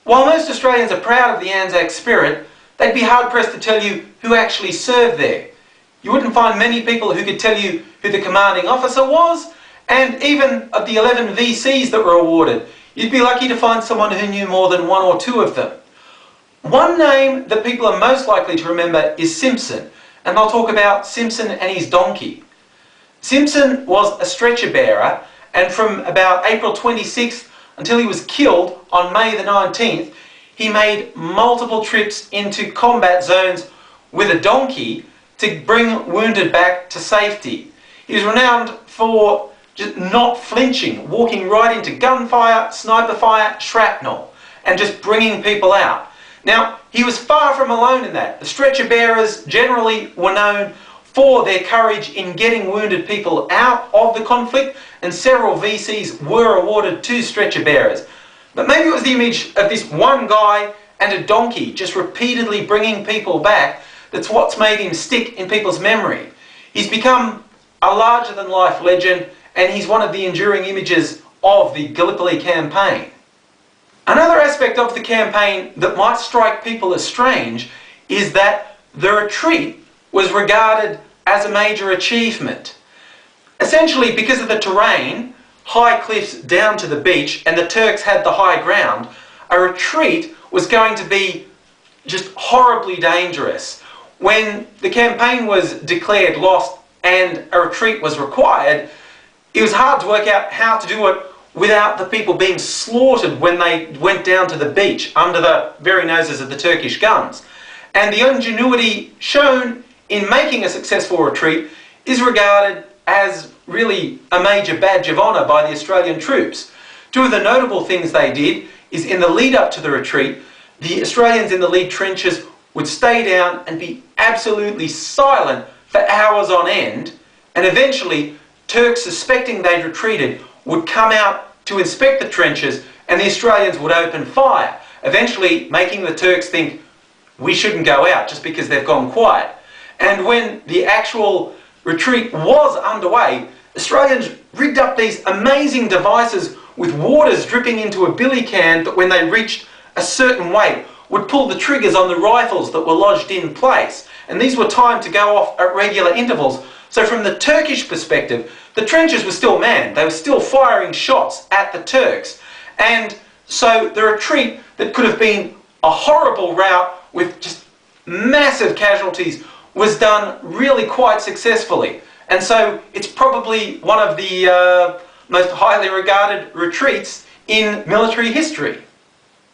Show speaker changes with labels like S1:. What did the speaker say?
S1: While most Australians are proud of the ANZAC spirit, they'd be hard-pressed to tell you who actually served there. You wouldn't find many people who could tell you who the commanding officer was, and even of the 11 VCs that were awarded, you'd be lucky to find someone who knew more than one or two of them. One name that people are most likely to remember is Simpson, and they'll talk about Simpson and his donkey. Simpson was a stretcher bearer, and from about April 26th until he was killed on May the 19th, he made multiple trips into combat zones with a donkey to bring wounded back to safety. He was renowned for just not flinching, walking right into gunfire, sniper fire, shrapnel, and just bringing people out. Now, he was far from alone in that. The stretcher bearers generally were known for their courage in getting wounded people out of the conflict, and several VCs were awarded to stretcher bearers. But maybe it was the image of this one guy and a donkey just repeatedly bringing people back that's what's made him stick in people's memory. He's become a larger-than-life legend, and he's one of the enduring images of the Gallipoli campaign. Another aspect of the campaign that might strike people as strange is that the retreat was regarded as a major achievement. Essentially, because of the terrain, high cliffs down to the beach, and the Turks had the high ground, a retreat was going to be just horribly dangerous. When the campaign was declared lost and a retreat was required, it was hard to work out how to do it without the people being slaughtered when they went down to the beach under the very noses of the Turkish guns. And the ingenuity shown in making a successful retreat is regarded as really a major badge of honour by the Australian troops. Two of the notable things they did is in the lead up to the retreat, the Australians in the lead trenches would stay down and be absolutely silent for hours on end, and eventually Turks suspecting they'd retreated would come out to inspect the trenches, and the Australians would open fire, eventually making the Turks think we shouldn't go out just because they've gone quiet. And when the actual retreat was underway, Australians rigged up these amazing devices with waters dripping into a billy can that when they reached a certain weight would pull the triggers on the rifles that were lodged in place. And these were timed to go off at regular intervals. So from the Turkish perspective, the trenches were still manned. They were still firing shots at the Turks. And so the retreat that could have been a horrible rout with just massive casualties was done really quite successfully. And so it's probably one of the most highly regarded retreats in military history.